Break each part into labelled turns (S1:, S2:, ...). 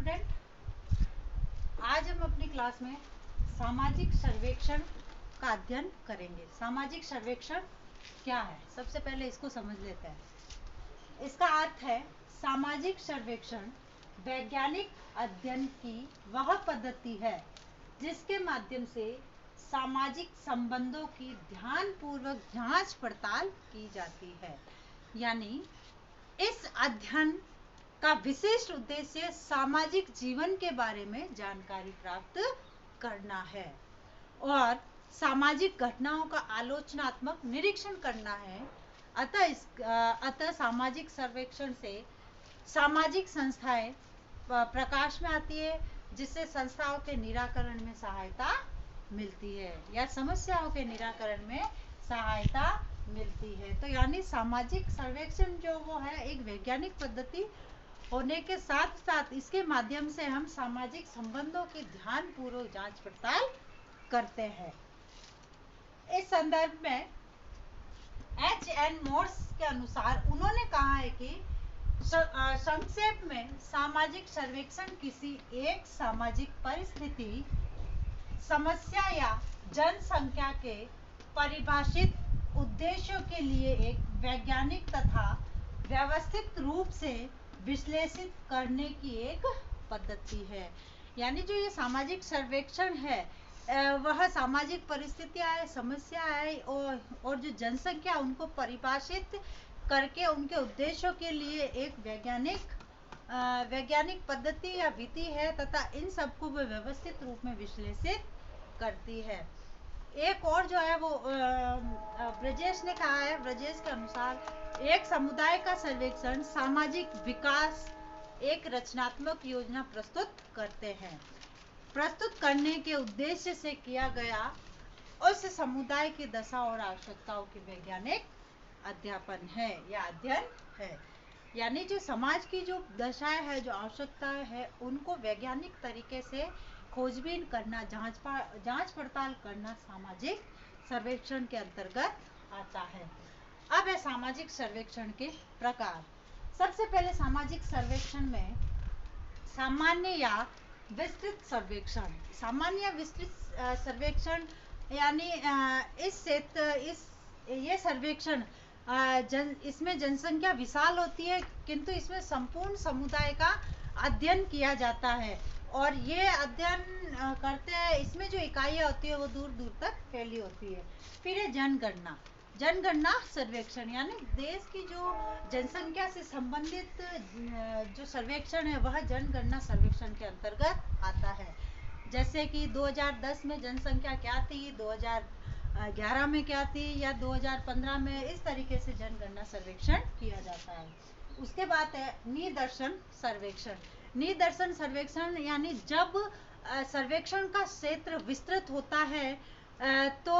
S1: Student, आज हम अपनी क्लास में सामाजिक सर्वेक्षण का अध्ययन करेंगे। सामाजिक सर्वेक्षण क्या है, सबसे पहले इसको समझ लेते हैं। इसका अर्थ है सामाजिक सर्वेक्षण वैज्ञानिक अध्ययन की वह पद्धति है जिसके माध्यम से सामाजिक संबंधों की ध्यानपूर्वक जांच पड़ताल की जाती है। यानी इस अध्ययन का विशिष्ट उद्देश्य सामाजिक जीवन के बारे में जानकारी प्राप्त करना है और सामाजिक घटनाओं का आलोचनात्मक निरीक्षण करना है। अतः सामाजिक सर्वेक्षण से सामाजिक संस्थाएं प्रकाश में आती है, जिससे संस्थाओं के निराकरण में सहायता मिलती है या समस्याओं के निराकरण में सहायता मिलती है। तो यानी सामाजिक सर्वेक्षण जो वो है एक वैज्ञानिक पद्धति होने के साथ साथ इसके माध्यम से हम सामाजिक संबंधों की ध्यानपूर्वक जांच पड़ताल करते हैं। इस संदर्भ में H.N. मोर्स के अनुसार उन्होंने कहा है कि संक्षेप में सामाजिक सर्वेक्षण किसी एक सामाजिक परिस्थिति, समस्या या जनसंख्या के परिभाषित उद्देश्यों के लिए एक वैज्ञानिक तथा व्यवस्थित रूप से विश्लेषित करने की एक पद्धति है। यानी जो ये सामाजिक सर्वेक्षण है वह सामाजिक परिस्थितियां है, समस्या है और जो जनसंख्या उनको परिभाषित करके उनके उद्देश्यों के लिए एक वैज्ञानिक पद्धति या विधि है तथा इन सबको वो व्यवस्थित रूप में विश्लेषित करती है। एक और जो है वो ब्रजेश ने कहा है, ब्रजेश के अनुसार एक समुदाय का सर्वेक्षण सामाजिक विकास एक रचनात्मक योजना प्रस्तुत करते हैं। प्रस्तुत करने के उद्देश्य से किया गया उस समुदाय की दशा और आवश्यकताओं की वैज्ञानिक अध्यापन है या अध्ययन है। यानी जो समाज की जो दशाएं है, जो आवश्यकताएं है, उनको वैज्ञानिक तरीके से खोजबीन करना, जांच पड़ताल करना सामाजिक सर्वेक्षण के अंतर्गत आता है। अब है सामाजिक सर्वेक्षण के प्रकार। सबसे पहले सामाजिक सर्वेक्षण में सामान्य या विस्तृत सर्वेक्षण। सामान्य या विस्तृत सर्वेक्षण यानी ये सर्वेक्षण इसमें जनसंख्या विशाल होती है, किंतु इसमें संपूर्ण समुदाय का अध्ययन किया जाता है और ये अध्ययन करते हैं। इसमें जो इकाइयाँ होती है वो दूर दूर तक फैली होती है। फिर है जनगणना सर्वेक्षण, यानी देश की जो जनसंख्या से संबंधित जो सर्वेक्षण है वह जनगणना सर्वेक्षण के अंतर्गत आता है। जैसे कि 2010 में जनसंख्या क्या थी, 2011 में क्या थी या 2015 में, इस तरीके से जनगणना सर्वेक्षण किया जाता है। उसके बाद है निदर्शन सर्वेक्षण। निदर्शन सर्वेक्षण यानी जब सर्वेक्षण का क्षेत्र विस्तृत होता है तो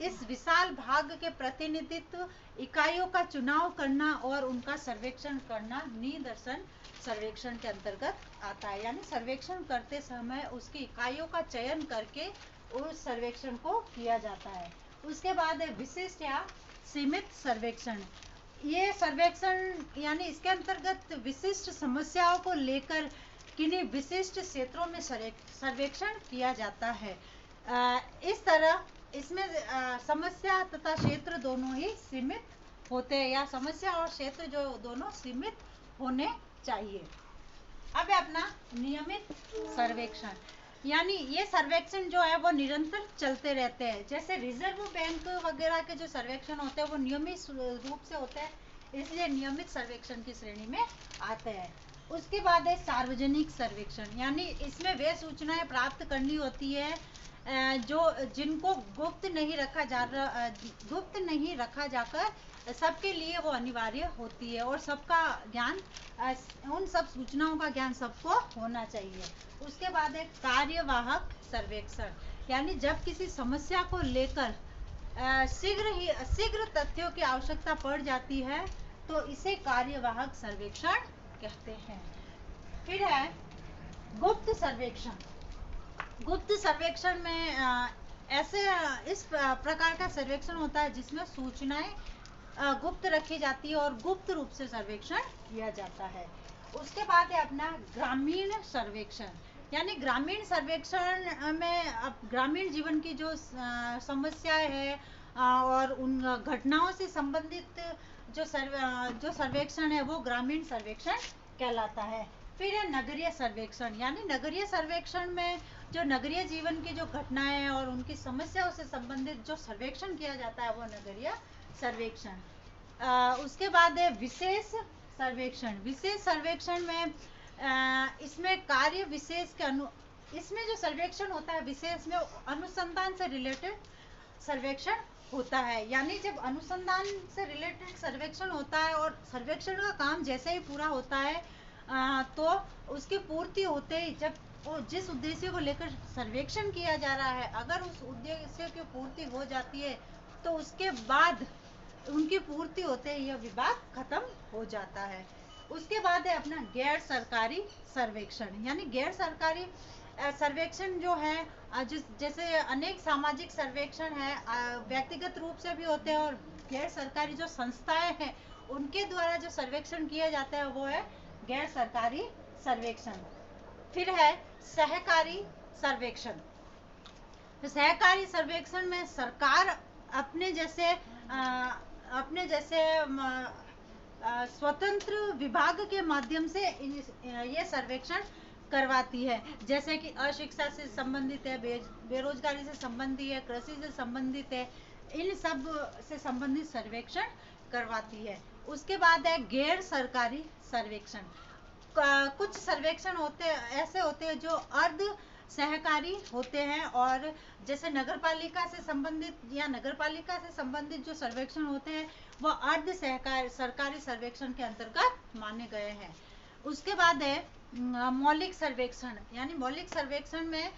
S1: इस विशाल भाग के प्रतिनिधित्व इकाइयों का चुनाव करना और उनका सर्वेक्षण करना निदर्शन सर्वेक्षण के अंतर्गत आता है। यानी सर्वेक्षण करते समय उसकी इकाइयों का चयन करके उस सर्वेक्षण को किया जाता है। उसके बाद है विशिष्ट या सीमित सर्वेक्षण। ये सर्वेक्षण यानी इसके अंतर्गत विशिष्ट समस्याओं को लेकर किन्हीं विशिष्ट क्षेत्रों में सर्वेक्षण किया जाता है। इस तरह इसमें समस्या तथा क्षेत्र दोनों ही सीमित होते हैं या समस्या और क्षेत्र जो दोनों सीमित होने चाहिए। अब है अपना नियमित सर्वेक्षण, यानी ये सर्वेक्षण जो है वो निरंतर चलते रहते हैं। जैसे रिजर्व बैंक वगैरह के जो सर्वेक्षण होते हैं वो नियमित रूप से होते हैं, इसलिए नियमित सर्वेक्षण की श्रेणी में आते हैं। उसके बाद है सार्वजनिक सर्वेक्षण, यानी इसमें वे सूचनाएं प्राप्त करनी होती है जो जिनको गुप्त नहीं रखा जाकर सबके लिए वो अनिवार्य होती है और सबका ज्ञान, उन सब सूचनाओं का ज्ञान सबको होना चाहिए। उसके बाद है कार्यवाहक सर्वेक्षण, यानी जब किसी समस्या को लेकर शीघ्र तथ्यों की आवश्यकता पड़ जाती है तो इसे कार्यवाहक सर्वेक्षण कहते हैं। फिर है गुप्त सर्वेक्षण। गुप्त सर्वेक्षण में इस प्रकार का सर्वेक्षण होता है जिसमें सूचनाएं गुप्त रखी जाती है और गुप्त रूप से सर्वेक्षण किया जाता है। उसके बाद है अपना ग्रामीण सर्वेक्षण। यानी ग्रामीण सर्वेक्षण में अब ग्रामीण जीवन की जो समस्याएं है और उन घटनाओं से संबंधित जो सर्वेक्षण है वो ग्रामीण सर्वेक्षण कहलाता है। फिर है नगरीय सर्वेक्षण। यानी नगरीय सर्वेक्षण में जो नगरीय जीवन की जो घटनाएं हैं और उनकी समस्याओं से संबंधित जो सर्वेक्षण किया जाता है वो नगरीय सर्वेक्षण। उसके बाद है विशेष सर्वेक्षण। विशेष सर्वेक्षण में इसमें कार्य विशेष के इसमें जो सर्वेक्षण होता है विशेष में अनुसंधान से रिलेटेड सर्वेक्षण होता है। यानी जब अनुसंधान से रिलेटेड सर्वेक्षण होता है और सर्वेक्षण का काम जैसे ही पूरा होता है तो उसकी पूर्ति होते ही जब वो जिस उद्देश्य को लेकर सर्वेक्षण किया जा रहा है अगर उस उद्देश्य की पूर्ति हो जाती है तो उसके बाद उनकी पूर्ति होते ही यह विभाग खत्म हो जाता है। उसके बाद है अपना गैर सरकारी सर्वेक्षण। यानी गैर सरकारी सर्वेक्षण जो है जैसे अनेक सामाजिक सर्वेक्षण है व्यक्तिगत रूप से भी होते हैं और गैर सरकारी जो संस्थाएं हैं उनके द्वारा जो सर्वेक्षण किया जाता है वो है गैर सरकारी सर्वेक्षण। फिर है सहकारी सर्वेक्षण। तो सहकारी सर्वेक्षण में सरकार अपने जैसे स्वतंत्र विभाग के माध्यम से ये सर्वेक्षण करवाती है। जैसे कि अशिक्षा से संबंधित है, बेरोजगारी से संबंधित है, कृषि से संबंधित है, इन सब से संबंधित सर्वेक्षण करवाती है। उसके बाद है गैर सरकारी सर्वेक्षण। कुछ सर्वेक्षण ऐसे होते हैं जो अर्ध सहकारी होते हैं और जैसे नगरपालिका से संबंधित या नगरपालिका से संबंधित जो सर्वेक्षण होते हैं वो अर्ध सरकारी सर्वेक्षण के अंतर्गत माने गए हैं। उसके बाद है मौलिक सर्वेक्षण। यानी मौलिक सर्वेक्षण में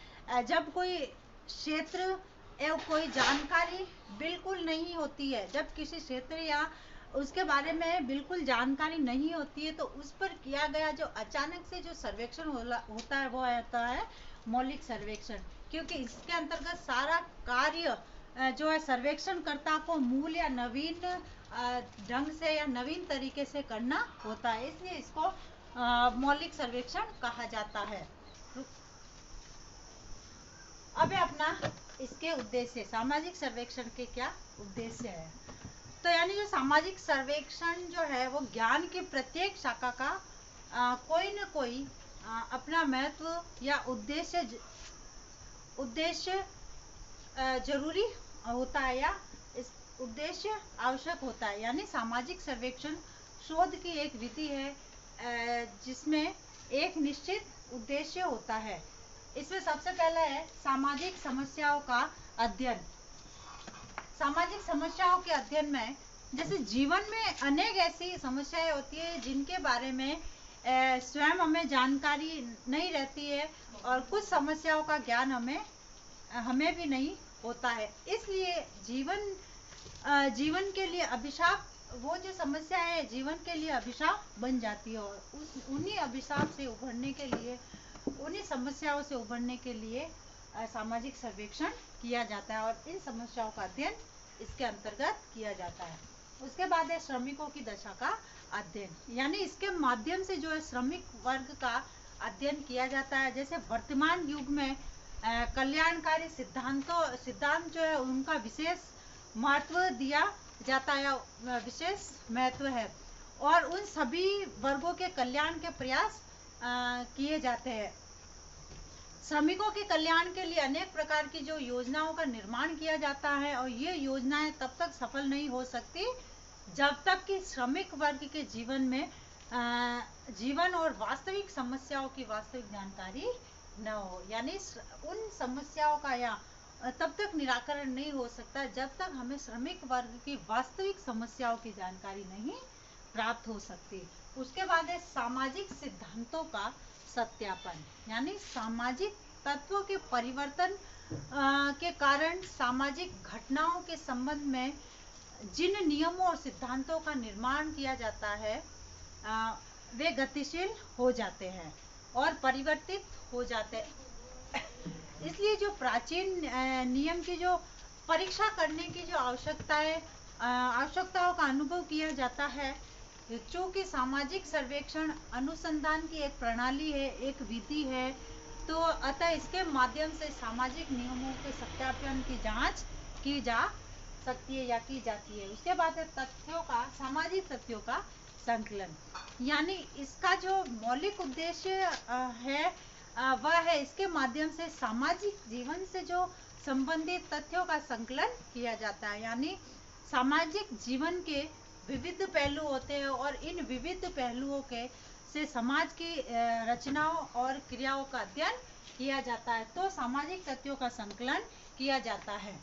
S1: जब कोई क्षेत्र एवं कोई जानकारी बिल्कुल नहीं होती है, जब किसी क्षेत्र या उसके बारे में बिल्कुल जानकारी नहीं होती है तो उस पर किया गया जो अचानक से जो सर्वेक्षण होता है वो आता है मौलिक सर्वेक्षण। क्योंकि इसके अंतर्गत सारा कार्य जो है सर्वेक्षणकर्ता को मूल या नवीन ढंग से या नवीन तरीके से करना होता है, इसलिए इसको मौलिक सर्वेक्षण कहा जाता है। अब अपना इसके उद्देश्य, सामाजिक सर्वेक्षण के क्या उद्देश्य है। तो यानी जो सामाजिक सर्वेक्षण जो है वो ज्ञान की प्रत्येक शाखा का कोई न कोई अपना महत्व या उद्देश्य जरूरी होता है या इस उद्देश्य आवश्यक होता है। यानी सामाजिक सर्वेक्षण शोध की एक विधि है जिसमें एक निश्चित उद्देश्य होता है। इसमें सबसे पहला है सामाजिक समस्याओं का अध्ययन। सामाजिक समस्याओं के अध्ययन में जैसे जीवन में अनेक ऐसी समस्याएं होती है जिनके बारे में स्वयं हमें जानकारी नहीं रहती है और कुछ समस्याओं का ज्ञान हमें भी नहीं होता है। इसलिए जीवन के लिए अभिशाप, वो जो समस्या है जीवन के लिए अभिशाप बन जाती है और उन्हीं अभिशाप से उभरने के लिए, उन्हीं समस्याओं से उभरने के लिए सामाजिक सर्वेक्षण किया जाता है और इन समस्याओं का अध्ययन इसके अंतर्गत किया जाता है। उसके बाद है श्रमिकों की दशा का अध्ययन। यानी इसके माध्यम से जो है श्रमिक वर्ग का अध्ययन किया जाता है। जैसे वर्तमान युग में कल्याणकारी सिद्धांत जो है उनका विशेष महत्व दिया जाता है, विशेष महत्व है और उन सभी वर्गों के कल्याण के प्रयास किए जाते हैं। श्रमिकों के कल्याण के लिए अनेक प्रकार की जो योजनाओं का निर्माण किया जाता है और ये योजनाएं तब तक सफल नहीं हो सकती जब तक कि श्रमिक वर्ग के जीवन और वास्तविक समस्याओं की वास्तविक जानकारी न हो। यानी उन समस्याओं का या तब तक निराकरण नहीं हो सकता जब तक हमें श्रमिक वर्ग की वास्तविक समस्याओं की जानकारी नहीं प्राप्त हो सकती। उसके बाद है सामाजिक सिद्धांतों का सत्यापन। यानी सामाजिक तत्वों के परिवर्तन के कारण सामाजिक घटनाओं के संबंध में जिन नियमों और सिद्धांतों का निर्माण किया जाता है वे गतिशील हो जाते हैं और परिवर्तित हो जाते हैं। इसलिए जो प्राचीन नियम की जो परीक्षा करने की जो आवश्यकताओं का अनुभव किया जाता है चूंकि सामाजिक सर्वेक्षण अनुसंधान की एक प्रणाली है, एक विधि है, तो अतः इसके माध्यम से सामाजिक नियमों के सत्यापन की जांच की जा सकती है या की जाती है। उसके बाद है तथ्यों का, सामाजिक तथ्यों का संकलन। यानी इसका जो मौलिक उद्देश्य है वह है इसके माध्यम से सामाजिक जीवन से जो संबंधित तथ्यों का संकलन किया जाता है। यानी सामाजिक जीवन के विविध पहलू होते हैं और इन विविध पहलुओं के से समाज की रचनाओं और क्रियाओं का अध्ययन किया जाता है, तो सामाजिक तथ्यों का संकलन किया जाता है।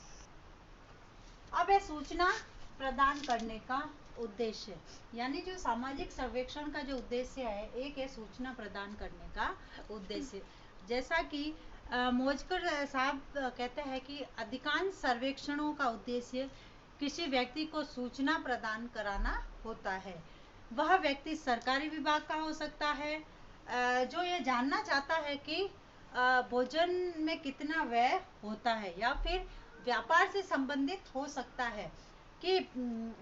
S1: अब है सूचना प्रदान करने का उद्देश्य। यानी जो सामाजिक सर्वेक्षण का जो उद्देश्य है, एक है सूचना प्रदान करने का उद्देश्य। जैसा कि मोजकर साहब कहते हैं कि अधिकांश सर्वेक्षणों का उद्देश्य किसी व्यक्ति को सूचना प्रदान कराना होता है। वह व्यक्ति सरकारी विभाग का हो सकता है, जो ये जानना चाहता है कि भोजन में कितना व्यय होता है, या फिर व्यापार से संबंधित हो सकता है कि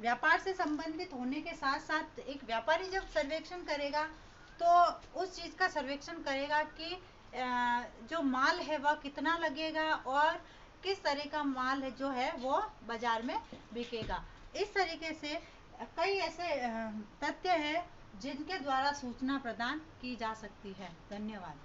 S1: व्यापार से संबंधित होने के साथ साथ एक व्यापारी जब सर्वेक्षण करेगा तो उस चीज़ का सर्वेक्षण करेगा कि जो माल है वह कितना लगेगा और किस तरह का माल है जो है वो बाजार में बिकेगा। इस तरीके से कई ऐसे तथ्य हैं जिनके द्वारा सूचना प्रदान की जा सकती है। धन्यवाद।